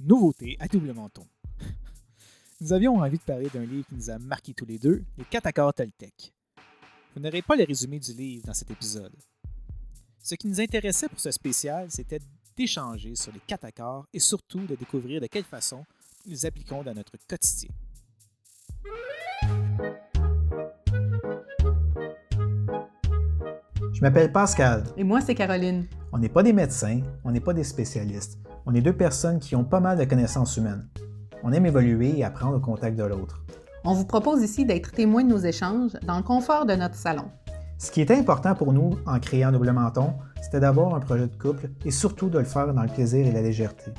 Nouveauté à double menton. Nous avions envie de parler d'un livre qui nous a marqués tous les deux, Les 4 accords Toltec. Vous n'aurez pas le résumé du livre dans cet épisode. Ce qui nous intéressait pour ce spécial, c'était d'échanger sur les 4 accords et surtout de découvrir de quelle façon nous les appliquons dans notre quotidien. Je m'appelle Pascal. Et moi, c'est Caroline. On n'est pas des médecins, on n'est pas des spécialistes. On est deux personnes qui ont pas mal de connaissances humaines. On aime évoluer et apprendre au contact de l'autre. On vous propose ici d'être témoins de nos échanges dans le confort de notre salon. Ce qui était important pour nous en créant Double Menton, c'était d'avoir un projet de couple et surtout de le faire dans le plaisir et la légèreté.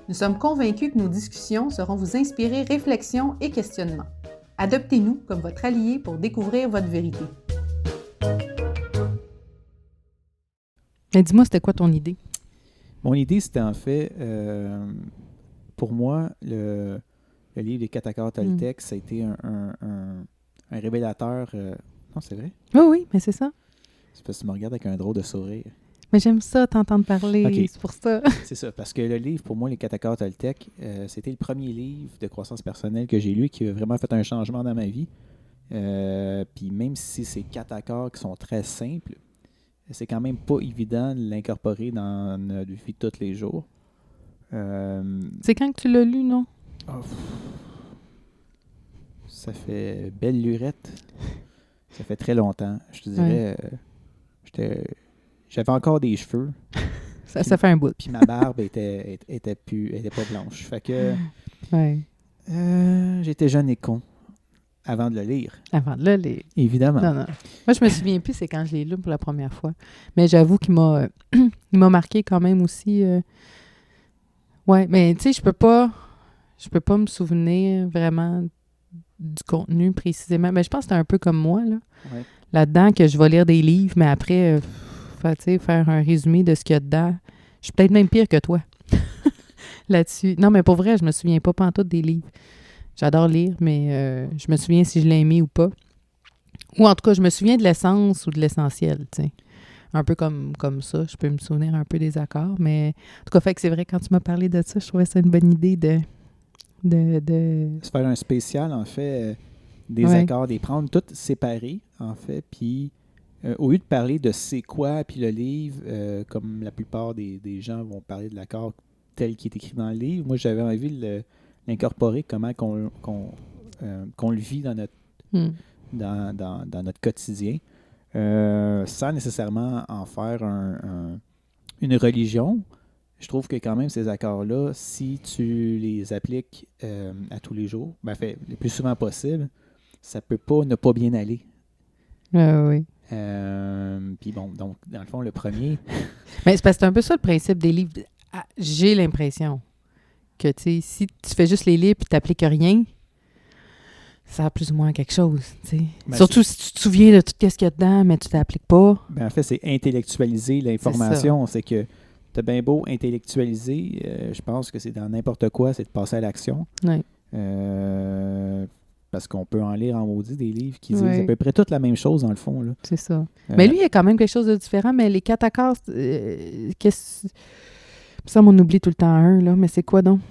Nous sommes convaincus que nos discussions sauront vous inspirer réflexion et questionnement. Adoptez-nous comme votre allié pour découvrir votre vérité. Mais dis-moi, c'était quoi ton idée? Mon idée, c'était en fait, pour moi, le livre Les 4 accords Toltec, ça a été un révélateur. Non, c'est vrai? Oui, mais c'est ça. C'est parce que tu me regardes avec un drôle de sourire. Mais j'aime ça, t'entendre parler, Okay. c'est pour ça. C'est ça, parce que le livre, pour moi, Les 4 accords Toltec, c'était le premier livre de croissance personnelle que j'ai lu qui a vraiment fait un changement dans ma vie. Puis même si c'est 4 accords qui sont très simples, c'est quand même pas évident de l'incorporer dans notre vie de tous les jours. C'est quand que tu l'as lu, non? Ça fait belle lurette. Ça fait très longtemps. Je te dirais, j'avais encore des cheveux. Ça fait un bout. Puis ma barbe était pas blanche. Fait que j'étais jeune et con avant de le lire. Avant de le lire. Évidemment. Non. Moi, je me souviens plus, c'est quand je l'ai lu pour la première fois. Mais j'avoue qu'il m'a marqué quand même aussi. Ouais, mais tu sais, je peux pas me souvenir vraiment du contenu précisément. Mais je pense que c'était un peu comme moi, là. Ouais. Là-dedans, que je vais lire des livres, mais après, faire un résumé de ce qu'il y a dedans. Je suis peut-être même pire que toi là-dessus. Non, mais pour vrai, je me souviens pas pantoute des livres. J'adore lire, mais je me souviens si je l'ai aimé ou pas. Ou en tout cas, je me souviens de l'essence ou de l'essentiel, tu sais. Un peu comme ça, je peux me souvenir un peu des accords, mais en tout cas, fait que c'est vrai, quand tu m'as parlé de ça, je trouvais ça une bonne idée de Se faire un spécial, en fait, des accords, des prendre toutes séparés, en fait, puis au lieu de parler de c'est quoi, puis le livre, comme la plupart des gens vont parler de l'accord tel qu'il est écrit dans le livre, moi, j'avais envie de l'incorporer, comment qu'on le vit dans notre, dans notre quotidien, sans nécessairement en faire une religion. Je trouve que quand même ces accords-là, si tu les appliques à tous les jours, le plus souvent possible, ça peut pas ne pas bien aller. Oui. Puis bon, donc, dans le fond, le premier... Mais c'est parce que c'est un peu ça le principe des livres. J'ai l'impression que, tu sais, si tu fais juste les livres et tu n'appliques rien, ça a plus ou moins quelque chose, tu sais. Surtout si tu te souviens de tout ce qu'il y a dedans, mais tu ne t'appliques pas. En fait, c'est intellectualiser l'information. C'est que t'as bien beau intellectualiser, je pense que c'est dans n'importe quoi, c'est de passer à l'action. Oui. Parce qu'on peut en lire en maudit des livres qui disent à peu près toute la même chose, dans le fond. Là. C'est ça. Mais lui, il y a quand même quelque chose de différent. Mais les 4 accords, ça, on oublie tout le temps un, là. Mais c'est quoi donc?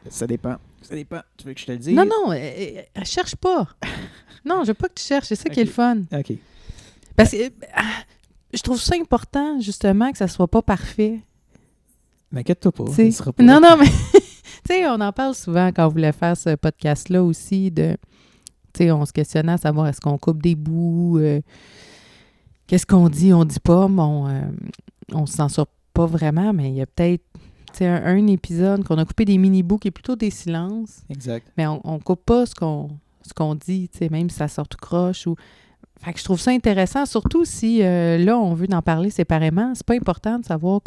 Ça dépend. Ça dépend. Tu veux que je te le dise? Non, cherche pas. Non, je veux pas que tu cherches. C'est ça qui est le fun. OK. Parce que je trouve ça important, justement, que ça soit pas parfait. M'inquiète-toi pas. Ça sera pas. Non, mais... Tu sais, on en parle souvent quand on voulait faire ce podcast-là aussi, tu sais, on se questionnait à savoir est-ce qu'on coupe des bouts, qu'est-ce qu'on dit, on dit pas, mais on se censure pas vraiment, mais il y a peut-être, tu sais, un épisode qu'on a coupé des mini-bouts qui est plutôt des silences. Exact. Mais on coupe pas ce qu'on dit, tu sais, même si ça sort tout croche ou... Fait que je trouve ça intéressant, surtout si, là, on veut en parler séparément. C'est pas important de savoir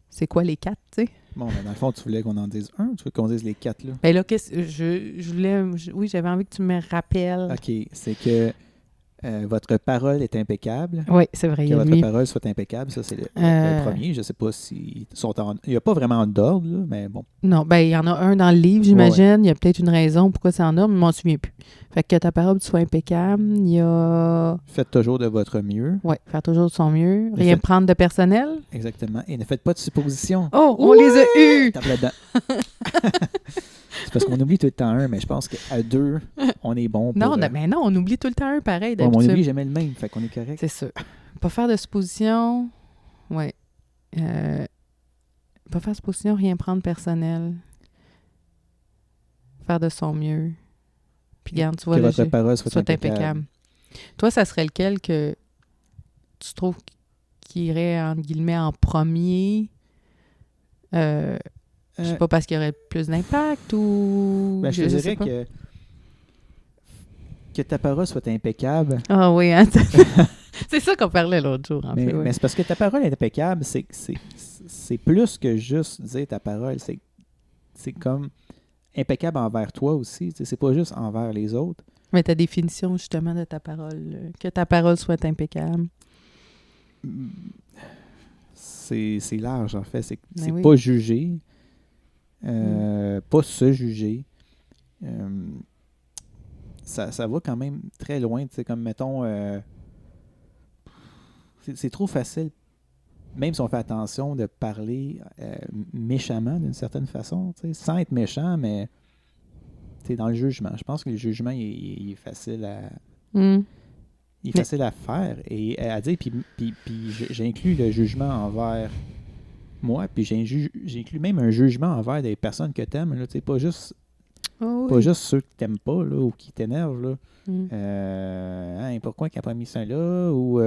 c'est quoi les 4, tu sais. Bon, dans le fond, tu voulais qu'on en dise un ou tu veux qu'on dise les 4, là? Ben là, je voulais... Oui, j'avais envie que tu me rappelles. OK, c'est que votre parole est impeccable. Oui, c'est vrai. Que votre parole soit impeccable, ça, c'est le premier. Je ne sais pas s'ils sont il n'y a pas vraiment d'ordre, là, mais bon. Non, ben il y en a un dans le livre, j'imagine. Ouais. Il y a peut-être une raison pourquoi c'est en ordre, mais je ne m'en souviens plus. Fait que ta parole soit impeccable, il y a... Faites toujours de votre mieux. Oui, faire toujours de son mieux. Rien prendre de personnel. Exactement. Et ne faites pas de suppositions. Oh, on les a eus! Tape là-dedans. C'est parce qu'on oublie tout le temps un, mais je pense qu'à deux, on est bon. Non, mais non, on oublie tout le temps un pareil. Bon, on oublie jamais le même, fait qu'on est correct. C'est sûr. Pas faire de suppositions. Oui. Pas faire de suppositions, rien prendre personnel. Faire de son mieux. Puis, regarde, tu vois, que votre parole soit impeccable. Toi, ça serait lequel que tu trouves qui irait, entre guillemets, en premier? Je sais pas, parce qu'il y aurait plus d'impact ou... Ben, je dirais que ta parole soit impeccable. Ah oui, hein? C'est ça qu'on parlait l'autre jour, en fait. Ouais. Mais c'est parce que ta parole est impeccable, c'est plus que juste dire ta parole. C'est comme impeccable envers toi aussi. C'est pas juste envers les autres. Mais ta définition, justement, de ta parole, que ta parole soit impeccable. C'est large, en fait. C'est pas juger. Pas se juger. Ça va quand même très loin. Comme, mettons, c'est trop facile, même si on fait attention, de parler méchamment d'une certaine façon, sans être méchant, mais dans le jugement. Je pense que le jugement, il est facile à... Il est facile à faire et à dire. Puis j'inclus le jugement envers moi, puis j'inclus même un jugement envers des personnes que t'aimes, là, pas juste ceux que t'aimes pas, là, ou qui t'énervent, là. Pourquoi qu'il n'a pas mis ça là, ou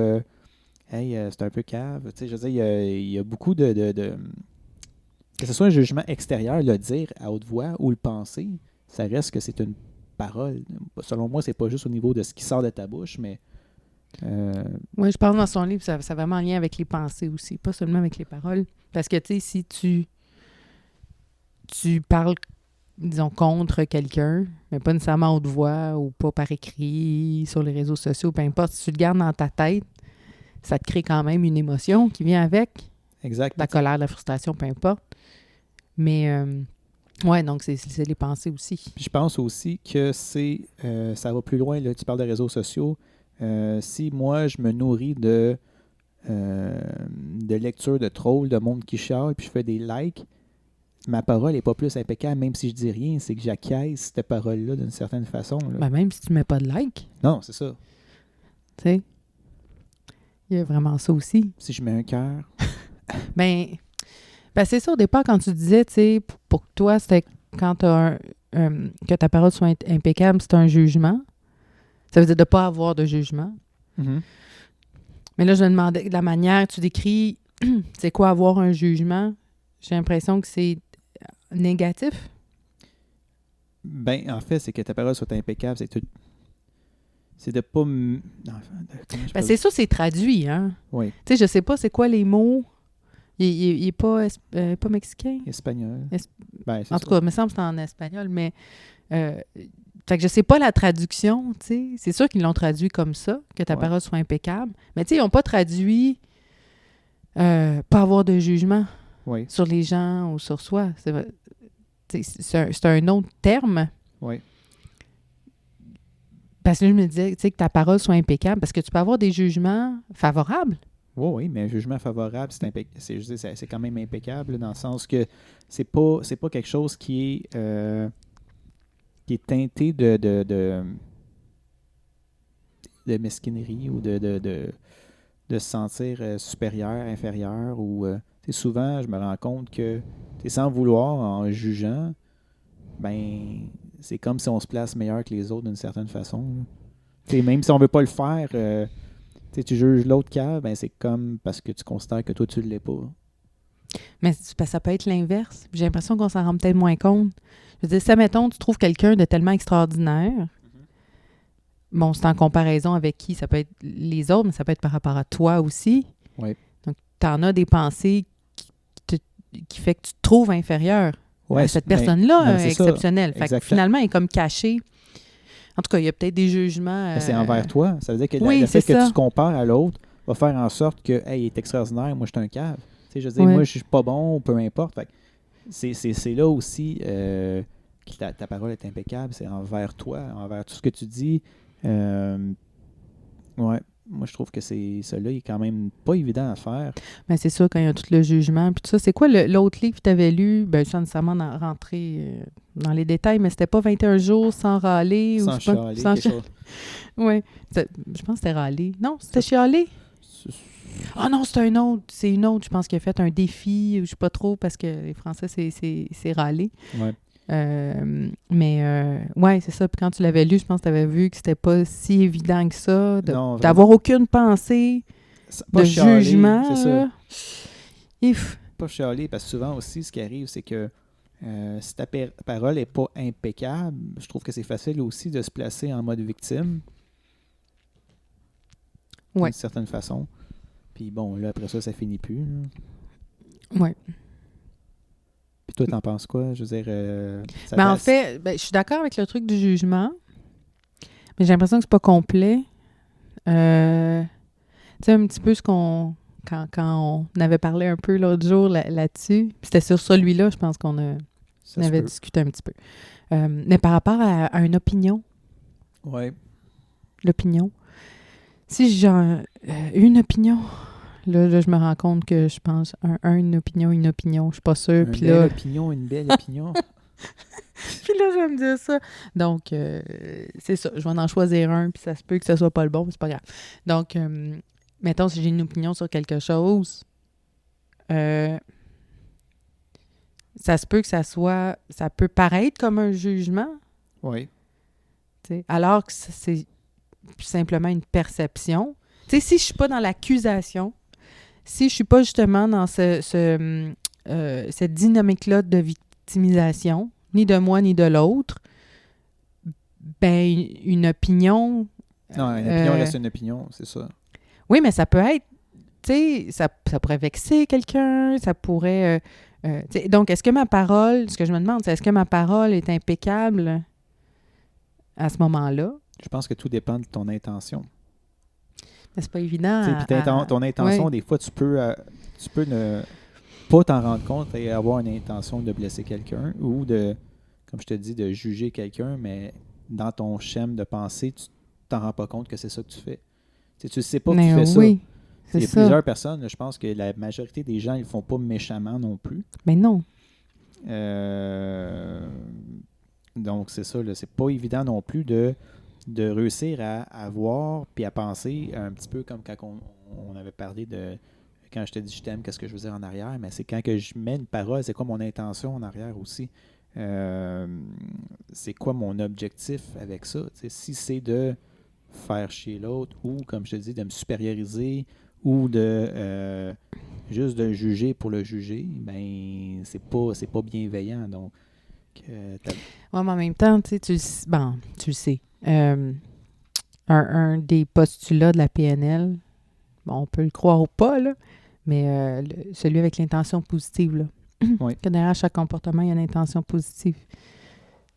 c'est un peu cave, je veux dire, il y a beaucoup de que ce soit un jugement extérieur, le dire à haute voix ou le penser, ça reste que c'est une parole. Selon moi, c'est pas juste au niveau de ce qui sort de ta bouche, mais oui, je parle dans son livre, ça a vraiment un lien avec les pensées aussi, pas seulement avec les paroles. Parce que, tu sais, si tu parles, disons, contre quelqu'un, mais pas nécessairement à haute voix ou pas par écrit, sur les réseaux sociaux, peu importe, si tu le gardes dans ta tête, ça te crée quand même une émotion qui vient avec. Exact. La colère, la frustration, peu importe. Mais, ouais, donc c'est les pensées aussi. Puis je pense aussi que ça va plus loin, là, tu parles de réseaux sociaux. Si moi, je me nourris de lecture de trolls, de monde qui chiale, puis je fais des likes, ma parole n'est pas plus impeccable, même si je dis rien, c'est que j'acquiesce cette parole-là d'une certaine façon. Là. Ben même si tu ne mets pas de like. Non, c'est ça. Tu sais, il y a vraiment ça aussi. Si je mets un cœur. ben c'est ça, au départ, quand tu disais, tu sais, pour toi, c'était quand tu as que ta parole soit impeccable, c'est un jugement. Ça veut dire de ne pas avoir de jugement. Mm-hmm. Mais là, je me demandais, la manière tu décris, c'est quoi avoir un jugement? J'ai l'impression que c'est négatif. Ben, en fait, c'est que ta parole soit impeccable, c'est tout. C'est de pas... c'est ça, c'est traduit, hein? Oui. Tu sais, je sais pas c'est quoi les mots. Il est pas mexicain? Espagnol. En tout cas, il me semble que c'est en espagnol, mais... fait que je sais pas la traduction, tu sais. C'est sûr qu'ils l'ont traduit comme ça, que ta parole soit impeccable. Mais tu sais, ils n'ont pas traduit pas avoir de jugement sur les gens ou sur soi. C'est un autre terme. Oui. Parce que je me disais, tu sais, que ta parole soit impeccable, parce que tu peux avoir des jugements favorables. Oui, mais un jugement favorable, c'est quand même impeccable, dans le sens que c'est pas quelque chose qui est teinté de mesquinerie ou de se sentir supérieur, inférieur. Ou souvent, je me rends compte que sans vouloir, en jugeant, ben c'est comme si on se place meilleur que les autres d'une certaine façon. Même si on veut pas le faire, tu juges l'autre cas, ben c'est comme parce que tu considères que toi, tu ne l'es pas. Mais ça peut être l'inverse. J'ai l'impression qu'on s'en rend peut-être moins compte. Je veux dire, ça, mettons, tu trouves quelqu'un de tellement extraordinaire. Bon, c'est en comparaison avec qui? Ça peut être les autres, mais ça peut être par rapport à toi aussi. Oui. Donc, tu en as des pensées qui fait que tu te trouves inférieur à cette personne-là exceptionnelle. Fait que finalement, elle est comme cachée En tout cas, il y a peut-être des jugements... C'est envers toi. Ça veut dire que oui, le fait que ça. tu te compares à l'autre va faire en sorte que, hey, il est extraordinaire, moi, je suis un cave. Tu sais, je veux dire, moi, je suis pas bon, peu importe. Fait que c'est là aussi que ta parole est impeccable. C'est envers toi, envers tout ce que tu dis. Ouais. Moi, je trouve que celui-là, il est quand même pas évident à faire. Ben, c'est ça, quand il y a tout le jugement. Puis tout ça, c'est quoi l'autre livre que tu avais lu? Ben, sans nécessairement rentrer dans les détails, mais c'était pas 21 jours sans râler? Sans chialer, quelque chose. Oui. Je pense que c'était râler. Non, c'était chialer? Ah non, c'est un autre. C'est une autre, je pense, qui a fait un défi, je sais pas trop, parce que les Français, c'est râler. Ouais. Ouais, c'est ça. Puis quand tu l'avais lu, je pense que tu avais vu que c'était pas si évident que ça, d'avoir aucune pensée de chialer, jugement. C'est ça. If. Pas chialer, parce que souvent aussi, ce qui arrive, c'est que si ta parole n'est pas impeccable, je trouve que c'est facile aussi de se placer en mode victime. Ouais. D'une certaine façon. Puis bon, là, après ça finit plus. Oui. Puis toi, t'en penses quoi? Je veux dire... en fait, je suis d'accord avec le truc du jugement, mais j'ai l'impression que c'est pas complet. Tu sais, un petit peu ce qu'on... Quand on avait parlé un peu l'autre jour là-dessus, puis c'était sur celui-là, je pense qu'on avait discuté un petit peu. Mais par rapport à une opinion. Oui. L'opinion. Si j'ai une opinion... Là, je me rends compte que je pense une opinion, je suis pas sûre. Puis là... une belle opinion. Puis là, je vais me dire ça. Donc, c'est ça. Je vais en choisir un, puis ça se peut que ce soit pas le bon, mais c'est pas grave. Donc, mettons, si j'ai une opinion sur quelque chose, ça se peut que ça peut paraître comme un jugement. Oui. T'sais, alors que c'est simplement une perception. Tu sais, si je suis pas dans l'accusation, si je suis pas justement dans cette dynamique-là de victimisation, ni de moi ni de l'autre, ben une opinion... Non, une opinion reste une opinion, c'est ça. Oui, mais ça peut être... Tu sais, ça pourrait vexer quelqu'un, ça pourrait... donc, est-ce que ma parole... Ce que je me demande, c'est est-ce que ma parole est impeccable à ce moment-là? Je pense que tout dépend de ton intention. Mais c'est pas évident. Puis ton intention, des fois, tu peux ne pas t'en rendre compte et avoir une intention de blesser quelqu'un ou de, comme je te dis, de juger quelqu'un, mais dans ton schéma de pensée, tu t'en rends pas compte que c'est ça que tu fais. Tu ne sais pas que tu fais ça. Oui, il y a plusieurs personnes, là, je pense que la majorité des gens, ils le font pas méchamment non plus. Mais non. Donc, c'est ça. Là, c'est pas évident non plus de réussir à voir puis à penser un petit peu comme quand on avait parlé de quand je te dis je t'aime, qu'est-ce que je veux dire en arrière, mais c'est quand que je mets une parole, c'est quoi mon intention en arrière aussi. C'est quoi mon objectif avec ça? T'sais, si c'est de faire chier l'autre ou, comme je te dis, de me supérioriser ou de juste de juger pour le juger, ben c'est pas bienveillant. Donc, mais en même temps, tu le sais. Un des postulats de la PNL, bon, on peut le croire ou pas, là, mais celui avec l'intention positive, là. Oui. Que derrière chaque comportement, il y a une intention positive.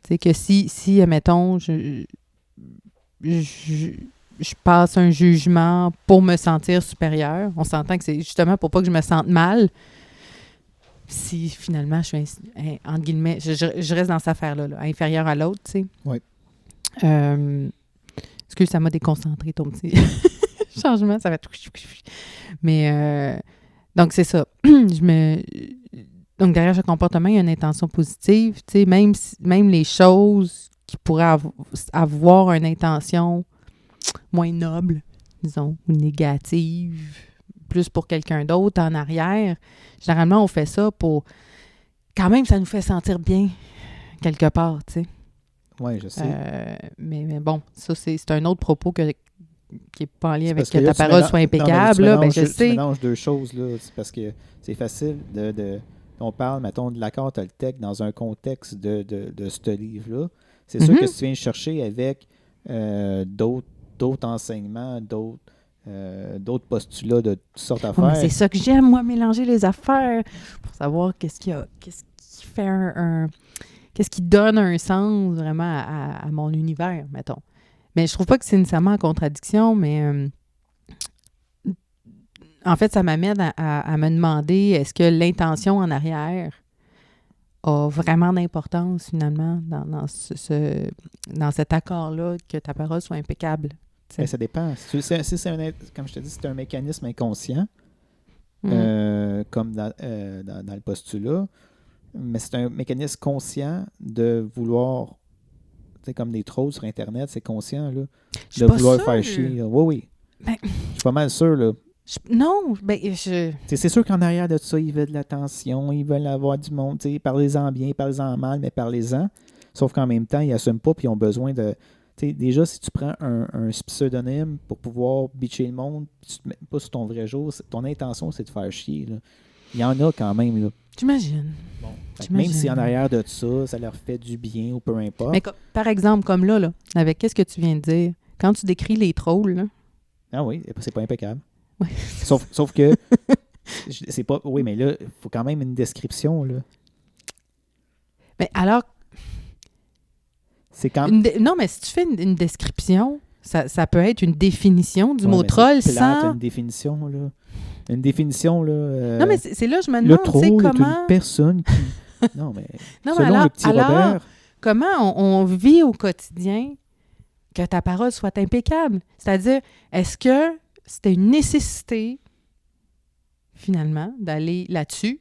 Tu sais, que si admettons, je passe un jugement pour me sentir supérieur, on s'entend que c'est justement pour pas que je me sente mal. Si finalement, je suis, entre guillemets, je reste dans cette affaire-là, là, inférieure à l'autre, tu sais. Oui. Excuse, ça m'a déconcentré, ton petit changement, ça va tout. Mais, donc, c'est ça. Donc, derrière chaque comportement, il y a une intention positive, tu sais, même les choses qui pourraient avoir une intention moins noble, disons, ou négative, plus pour quelqu'un d'autre en arrière. Généralement, on fait ça pour... Quand même, ça nous fait sentir bien, quelque part, tu sais. Oui, je sais. Mais bon, ça, c'est un autre propos qui n'est pas en lien avec que là, ta parole soit impeccable. Je sais. Tu mélanges deux choses, là. C'est parce que c'est facile on parle, mettons, de l'accord Toltec dans un contexte de ce livre-là. C'est sûr que si tu viens chercher avec d'autres enseignements, d'autres postulats de toutes sortes d'affaires. Mais c'est ça que j'aime, moi, mélanger les affaires pour savoir qu'est-ce qui fait Qu'est-ce qui donne un sens vraiment à mon univers, mettons. Mais je trouve pas que c'est nécessairement en contradiction, mais en fait, ça m'amène à me demander est-ce que l'intention en arrière a vraiment d'importance, finalement, dans cet accord-là, que ta parole soit impeccable. Mais ça dépend. Comme je te dis, c'est un mécanisme inconscient, comme dans le postulat, mais c'est un mécanisme conscient de vouloir, tu sais, comme des trolls sur Internet, c'est conscient, là, de vouloir faire chier. Là. Oui. Ben, je suis pas mal sûr, là. C'est sûr qu'en arrière de ça, ils veulent de l'attention, ils veulent avoir du monde. Parlez-en bien, parlez-en mal, mais parlez-en. Sauf qu'en même temps, ils n'assument pas, puis ils ont besoin de... Déjà, si tu prends un pseudonyme pour pouvoir bitcher le monde, puis tu te mets pas sur ton vrai jour, ton intention, c'est de faire chier. Là. Il y en a quand même. Là. J'imagine. Bon. Même si en arrière de ça leur fait du bien ou peu importe. Mais par exemple, comme là, avec qu'est-ce que tu viens de dire, quand tu décris les trolls, là... Ah oui, c'est pas impeccable. Oui. Sauf que c'est pas. Oui, mais là, il faut quand même une description, là. Mais alors. C'est quand Non, mais si tu fais une description, ça peut être une définition du mot troll sans. Une définition, là. Une définition, là. Non, mais c'est là, je me demande, tu sais, comment. Est une personne qui. Non, mais. Non, selon mais le petit Robert. Comment on vit au quotidien que ta parole soit impeccable? C'est-à-dire, est-ce que c'était une nécessité, finalement, d'aller là-dessus,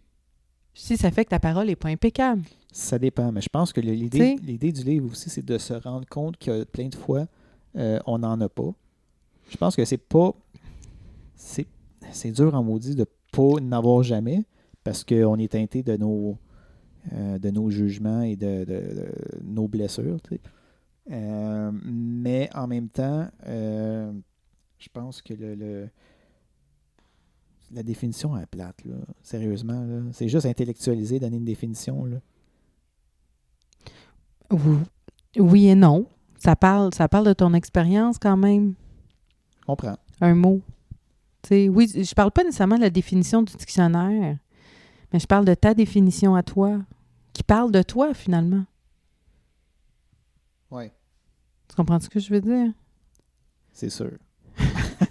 si ça fait que ta parole n'est pas impeccable? Ça dépend, mais je pense que l'idée du livre aussi, c'est de se rendre compte que plein de fois, on n'en a pas. Je pense que c'est pas... C'est dur en maudit de ne pas n'avoir jamais, parce qu'on est teinté de nos jugements et de nos blessures, tu sais. Mais en même temps... je pense que la définition est plate, là. Sérieusement, là. C'est juste intellectualiser, donner une définition, là. Oui et non. Ça parle de ton expérience quand même. Je comprends. Un mot. T'sais, oui, je parle pas nécessairement de la définition du dictionnaire, mais je parle de ta définition à toi, qui parle de toi, finalement. Oui. Tu comprends ce que je veux dire? C'est sûr.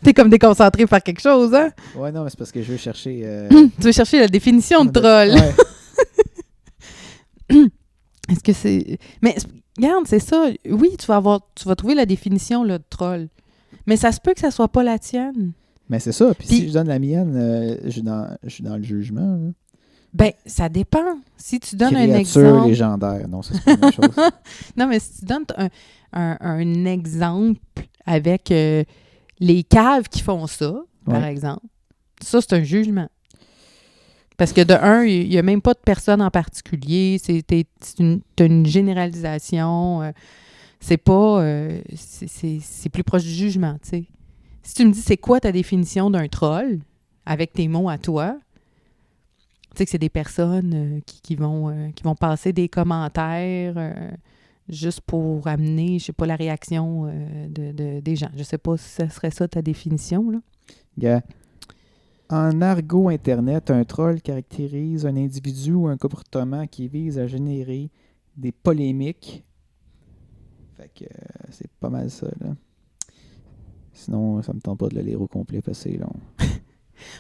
T'es comme déconcentré par quelque chose, hein? Ouais, non, mais c'est parce que je veux chercher... Tu veux chercher la définition de troll. Ouais. Est-ce que c'est... Mais regarde, c'est ça. Oui, tu vas trouver la définition là, de troll. Mais ça se peut que ça soit pas la tienne. Mais c'est ça. Puis si je donne la mienne, je suis dans le jugement. Là. Ben, ça dépend. Si tu donnes un exemple... Créature légendaire. Non, ça, c'est pas la même chose. Non, mais si tu donnes un exemple avec les caves qui font ça, par exemple, ça, c'est un jugement. Parce que de un, il n'y a même pas de personne en particulier. T'as une généralisation. C'est pas... c'est plus proche du jugement, tu sais. Si tu me dis c'est quoi ta définition d'un troll, avec tes mots à toi, tu sais que c'est des personnes qui vont passer des commentaires juste pour amener, je sais pas, la réaction des gens. Je sais pas si ça serait ça ta définition, là. Yeah. En argot Internet, un troll caractérise un individu ou un comportement qui vise à générer des polémiques. Fait que c'est pas mal ça, là. Sinon, ça me tente pas de le lire au complet parce que c'est long.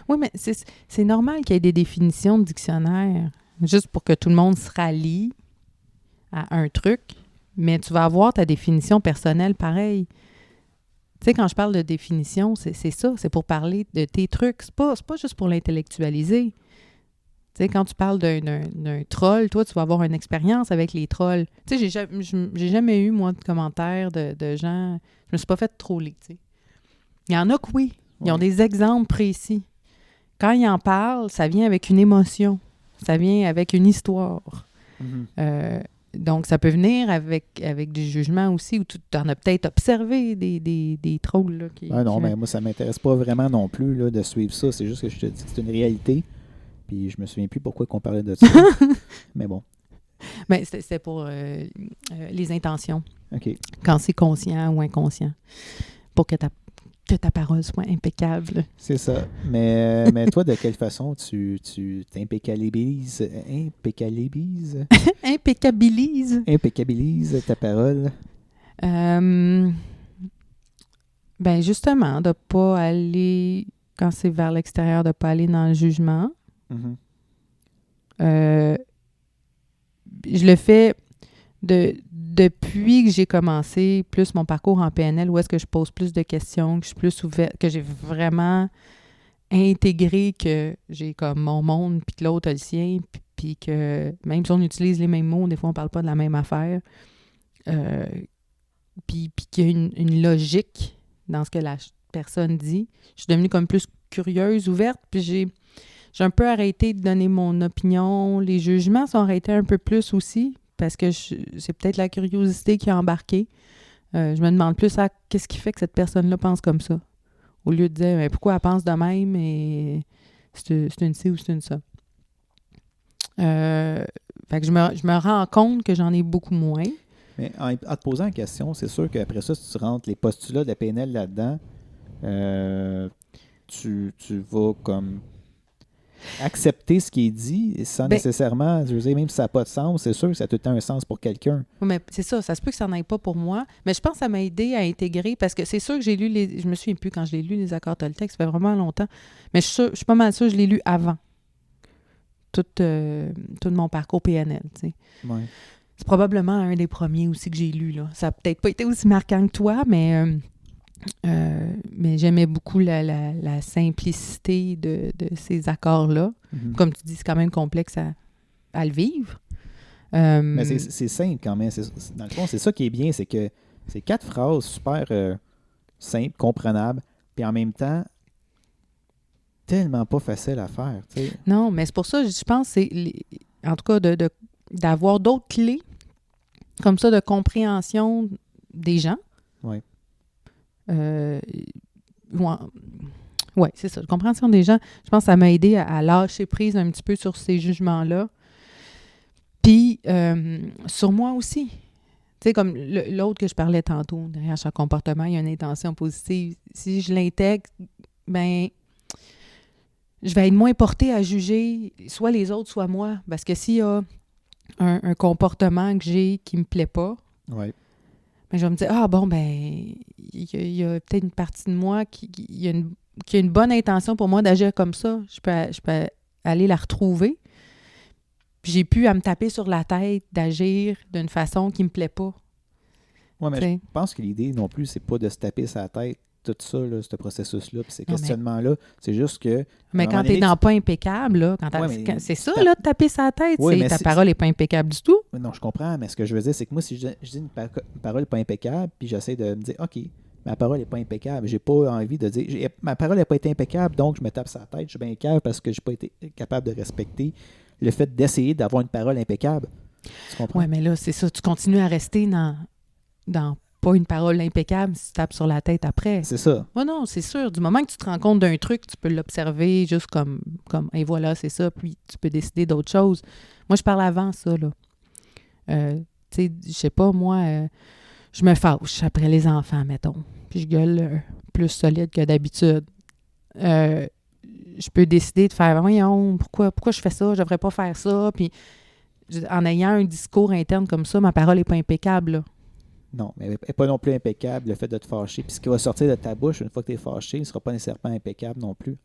Oui, mais c'est normal qu'il y ait des définitions de dictionnaire, juste pour que tout le monde se rallie à un truc, mais tu vas avoir ta définition personnelle pareil. Tu sais, quand je parle de définition, c'est ça, c'est pour parler de tes trucs. C'est pas juste pour l'intellectualiser. Tu sais, quand tu parles d'un troll, toi, tu vas avoir une expérience avec les trolls. Tu sais, j'ai jamais eu, moi, de commentaires de gens... Je me suis pas fait troller, tu sais. Il y en a que oui. Ils ont des exemples précis. Quand ils en parlent, ça vient avec une émotion. Ça vient avec une histoire. Mm-hmm. Donc, ça peut venir avec du jugement aussi, où tu en as peut-être observé des trolls. Là, non, mais moi, ça ne m'intéresse pas vraiment non plus là, de suivre ça. C'est juste que je te dis que c'est une réalité. Puis je me souviens plus pourquoi qu'on parlait de ça. Mais bon. Mais c'était pour les intentions. OK. Quand c'est conscient ou inconscient. Pour que que ta parole soit impeccable. C'est ça. Mais toi, de quelle façon tu t'impeccabilises ta parole? Ben justement, de ne pas aller, quand c'est vers l'extérieur, de ne pas aller dans le jugement. Mm-hmm. Je le fais depuis que j'ai commencé plus mon parcours en PNL, où est-ce que je pose plus de questions, que je suis plus ouverte, que j'ai vraiment intégré que j'ai comme mon monde, puis que l'autre a le sien, puis que même si on utilise les mêmes mots, des fois on ne parle pas de la même affaire, puis qu'il y a une logique dans ce que la personne dit. Je suis devenue comme plus curieuse, ouverte, puis j'ai un peu arrêté de donner mon opinion. Les jugements sont arrêtés un peu plus aussi, parce que c'est peut-être la curiosité qui a embarqué. Je me demande plus qu'est-ce qui fait que cette personne-là pense comme ça, au lieu de dire mais pourquoi elle pense de même et c'est une ci ou c'est une ça. Fait que je me rends compte que j'en ai beaucoup moins. Mais en te posant la question, c'est sûr qu'après ça, si tu rentres les postulats de la PNL là-dedans, tu vas comme accepter ce qui est dit sans nécessairement, je veux dire, même si ça n'a pas de sens, c'est sûr que ça a tout le temps un sens pour quelqu'un. Oui, mais c'est ça se peut que ça n'en ait pas pour moi, mais je pense que ça m'a aidé à intégrer, parce que c'est sûr que j'ai lu je me souviens plus quand je l'ai lu, les accords Toltec, ça fait vraiment longtemps, mais je suis pas mal sûre que je l'ai lu avant tout mon parcours PNL, tu sais. Ouais. C'est probablement un des premiers aussi que j'ai lu, là. Ça n'a peut-être pas été aussi marquant que toi, mais j'aimais beaucoup la simplicité de ces accords-là. Mm-hmm. Comme tu dis, c'est quand même complexe à le vivre. Mais c'est simple quand même. Dans le fond, c'est ça qui est bien, c'est que c'est 4 phrases super simples, comprenables, puis en même temps, tellement pas facile à faire. T'sais. Non, mais c'est pour ça, je pense, en tout cas, d'avoir d'autres clés comme ça de compréhension des gens. Oui. Oui, c'est ça. La compréhension des gens, je pense que ça m'a aidé à lâcher prise un petit peu sur ces jugements-là. Puis, sur moi aussi. Tu sais, comme l'autre que je parlais tantôt, derrière chaque comportement, il y a une intention positive. Si je l'intègre, ben je vais être moins portée à juger soit les autres, soit moi. Parce que s'il y a un comportement que j'ai qui me plaît pas, ouais. Ben, je vais me dire, il y a peut-être une partie de moi qui a une bonne intention pour moi d'agir comme ça. Je peux aller la retrouver. Puis j'ai pu à me taper sur la tête d'agir d'une façon qui me plaît pas. Oui, mais je pense que l'idée non plus, c'est pas de se taper sa tête, tout ça, là, ce processus-là, puis ces questionnements-là. C'est juste que... Mais quand tu n'es pas impeccable, là, c'est ça, là, de taper sa tête. Oui, ta parole n'est pas impeccable du tout. Non, je comprends, mais ce que je veux dire, c'est que moi, si je dis une parole pas impeccable, puis j'essaie de me dire, OK, ma parole n'est pas impeccable, j'ai pas envie de dire, ma parole n'a pas été impeccable, donc je me tape sa tête, je suis bien cave parce que je n'ai pas été capable de respecter le fait d'essayer d'avoir une parole impeccable. Tu comprends? Oui, mais là, c'est ça, tu continues à rester dans pas une parole impeccable si tu tapes sur la tête après. C'est ça. Oh non, c'est sûr. Du moment que tu te rends compte d'un truc, tu peux l'observer juste comme et voilà, c'est ça, puis tu peux décider d'autre chose. Moi, je parle avant ça, là. Tu sais, je sais pas, moi, je me fâche après les enfants, mettons, puis je gueule plus solide que d'habitude. Je peux décider de faire, voyons, pourquoi je fais ça, je devrais pas faire ça, puis en ayant un discours interne comme ça, ma parole n'est pas impeccable, là. Non, mais elle n'est pas non plus impeccable, le fait de te fâcher. Puis ce qui va sortir de ta bouche une fois que tu es fâché, il ne sera pas nécessairement impeccable non plus.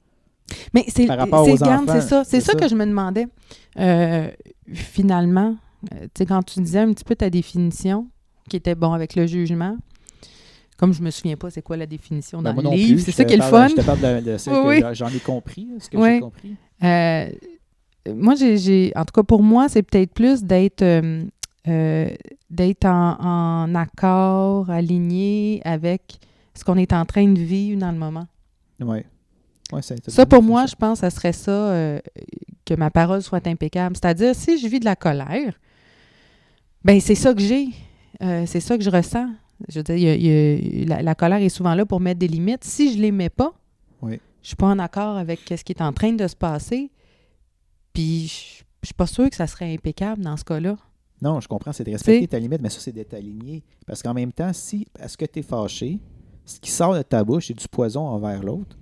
Mais c'est ça. C'est ça ça que je me demandais. Finalement, tu sais, quand tu disais un petit peu ta définition, qui était bon avec le jugement, comme je me souviens pas c'est quoi la définition dans le livre, c'est ça qui est le fun. Je te parle de ce que j'en ai compris, ce que j'ai compris. Moi, en tout cas pour moi, c'est peut-être plus d'être en accord, aligné avec ce qu'on est en train de vivre dans le moment. Oui. Ça, pour moi, je pense que ça serait ça, que ma parole soit impeccable. C'est-à-dire, si je vis de la colère, ben c'est ça que j'ai. C'est ça que je ressens. Je veux dire, la colère est souvent là pour mettre des limites. Si je ne les mets pas, je ne suis pas en accord avec ce qui est en train de se passer, puis je ne suis pas sûre que ça serait impeccable dans ce cas-là. Non, je comprends, c'est de respecter ta limite, mais ça, c'est d'être aligné. Parce qu'en même temps, est-ce que tu es fâché, ce qui sort de ta bouche, c'est du poison envers l'autre.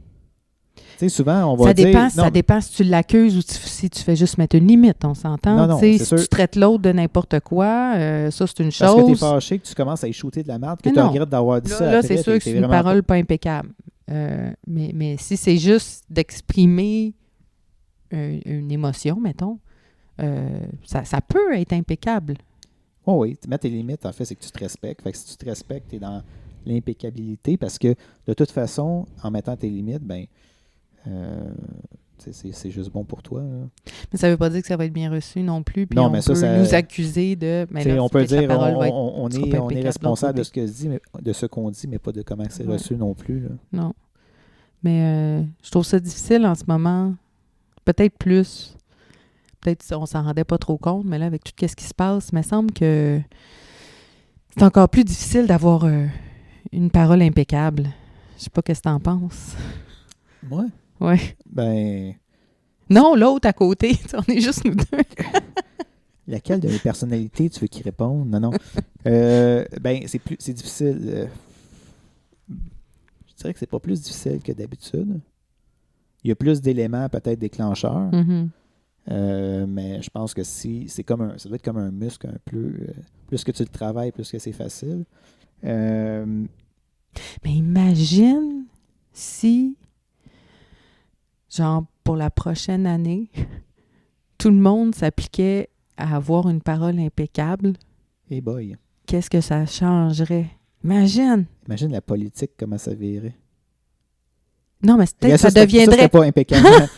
Tu sais, souvent, on va Ça dépend si tu l'accuses ou si tu fais juste mettre une limite, on s'entend. Non, si sûr. tu traites l'autre de n'importe quoi, ça, c'est une chose. Parce que tu es fâché, que tu commences à y shooter de la merde, que tu regrettes d'avoir dit ça. Là, c'est sûr que c'est une parole pas impeccable. Mais si c'est juste d'exprimer une émotion, mettons, ça peut être impeccable. Oh oui, mettre tes limites, en fait, c'est que tu te respectes. Fait que si tu te respectes, tu es dans l'impeccabilité parce que, de toute façon, en mettant tes limites, ben c'est juste bon pour toi. Là. Mais ça ne veut pas dire que ça va être bien reçu non plus. Puis non, on mais peut ça, nous accuser de... Mais là, on peut dire on est responsable de ce qu'on dit, mais pas de comment c'est reçu non plus. Là. Non. Mais je trouve ça difficile en ce moment. Peut-être plus. Peut-être on s'en rendait pas trop compte, mais là, avec tout ce qui se passe, il me semble que c'est encore plus difficile d'avoir une parole impeccable. Je sais pas qu'est-ce que t'en penses. Moi? Ouais. Ben... Non, l'autre à côté. On est juste nous deux. Laquelle de mes personnalités tu veux qu'il réponde? Non. Ben, c'est difficile. Je dirais que c'est pas plus difficile que d'habitude. Il y a plus d'éléments peut-être déclencheurs. Mm-hmm. Mais je pense que ça doit être comme un muscle un peu. Plus que tu le travailles, plus que c'est facile. Mais imagine si, genre, pour la prochaine année, tout le monde s'appliquait à avoir une parole impeccable. Hey boy. Qu'est-ce que ça changerait? Imagine la politique, comment ça virait. Non, mais peut-être que ça deviendrait... Ça, c'est pas impeccable.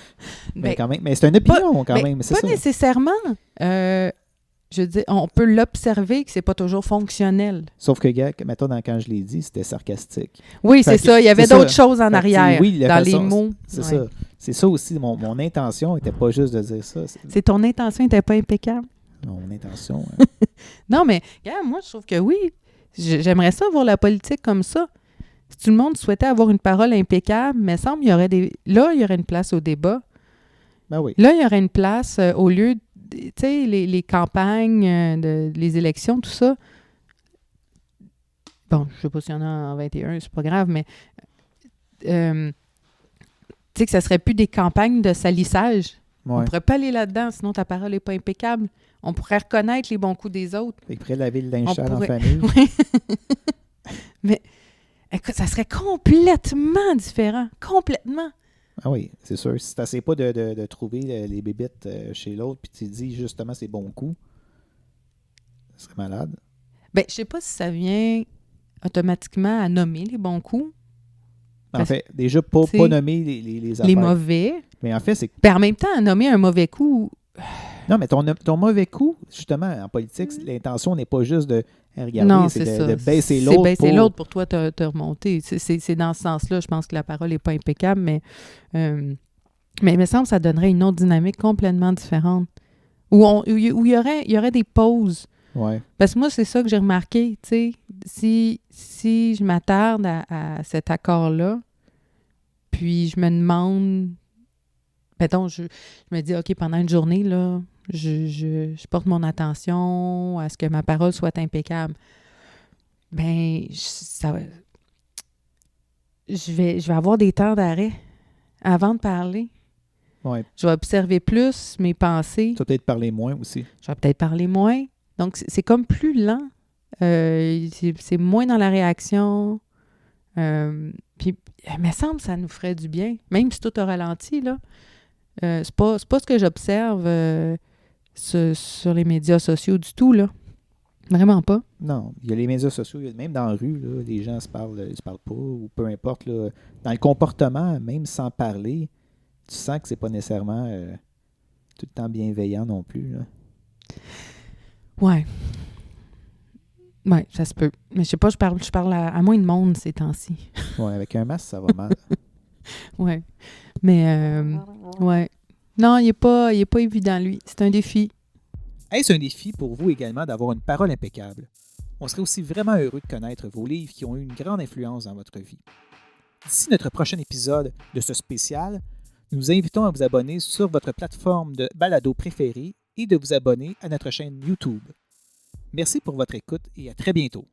mais quand même. Mais c'est une opinion, quand même. C'est pas nécessairement. Je veux dire, on peut l'observer que c'est pas toujours fonctionnel. Sauf que, gars, mettons, quand je l'ai dit, c'était sarcastique. Oui, c'est ça. Il y avait d'autres choses en arrière, dans les mots. C'est ça. C'est ça aussi. Mon intention n'était pas juste de dire ça. C'est ton intention n'était pas impeccable? Non, mon intention... Non, mais, gars, moi, je trouve que oui. J'aimerais ça voir la politique comme ça. Si tout le monde souhaitait avoir une parole impeccable, mais semble qu'il y aurait là, il y aurait une place au débat. Ben oui. Là, il y aurait une place au lieu, tu sais, les campagnes, les élections, tout ça. Bon, je ne sais pas s'il y en a en 21, c'est pas grave, mais tu sais que ça serait plus des campagnes de salissage. Ouais. On ne pourrait pas aller là-dedans, sinon ta parole n'est pas impeccable. On pourrait reconnaître les bons coups des autres. Fait que pourrait laver le linge sale en famille. Oui. Mais écoute, ça serait complètement différent. Complètement. Ah oui, c'est sûr. Si tu n'essaies pas de trouver les bébites chez l'autre, puis tu dis justement ses bons coups, ça serait malade. Ben, je sais pas si ça vient automatiquement à nommer les bons coups. En fait, déjà, pas nommer les affaires. Les mauvais. Mais en fait, c'est... Ben, en même temps, à nommer un mauvais coup... Non, mais ton mauvais coup, justement, en politique, l'intention n'est pas juste de regarder, non, c'est de baisser l'autre. C'est baisser l'autre pour toi te remonter. C'est dans ce sens-là, je pense que la parole n'est pas impeccable, mais il me semble que ça donnerait une autre dynamique complètement différente. Où il y aurait des pauses. Ouais. Parce que moi, c'est ça que j'ai remarqué, tu sais. Si je m'attarde à cet accord-là, puis je me demande... Mettons, je me dis, OK, pendant une journée, là, je porte mon attention à ce que ma parole soit impeccable. Ben, je vais avoir des temps d'arrêt avant de parler. Ouais. Je vais observer plus mes pensées. Tu vas peut-être parler moins aussi. Je vais peut-être parler moins. Donc, c'est comme plus lent. C'est moins dans la réaction. Puis, il me semble que ça nous ferait du bien. Même si tout a ralenti, là. C'est pas ce que j'observe sur les médias sociaux du tout, là. Vraiment pas. Non, il y a les médias sociaux, même dans la rue, là, les gens ils se parlent pas, ou peu importe. Là, dans le comportement, même sans parler, tu sens que c'est pas nécessairement tout le temps bienveillant non plus. Là. Ouais. Ouais, ça se peut. Mais je sais pas, je parle à moins de monde ces temps-ci. Ouais, avec un masque, ça va mal. Ouais. Mais, ouais. Non, il est pas évident, lui. C'est un défi. Est-ce un défi pour vous également d'avoir une parole impeccable? On serait aussi vraiment heureux de connaître vos livres qui ont eu une grande influence dans votre vie. D'ici notre prochain épisode de ce spécial, nous vous invitons à vous abonner sur votre plateforme de balado préférée et de vous abonner à notre chaîne YouTube. Merci pour votre écoute et à très bientôt.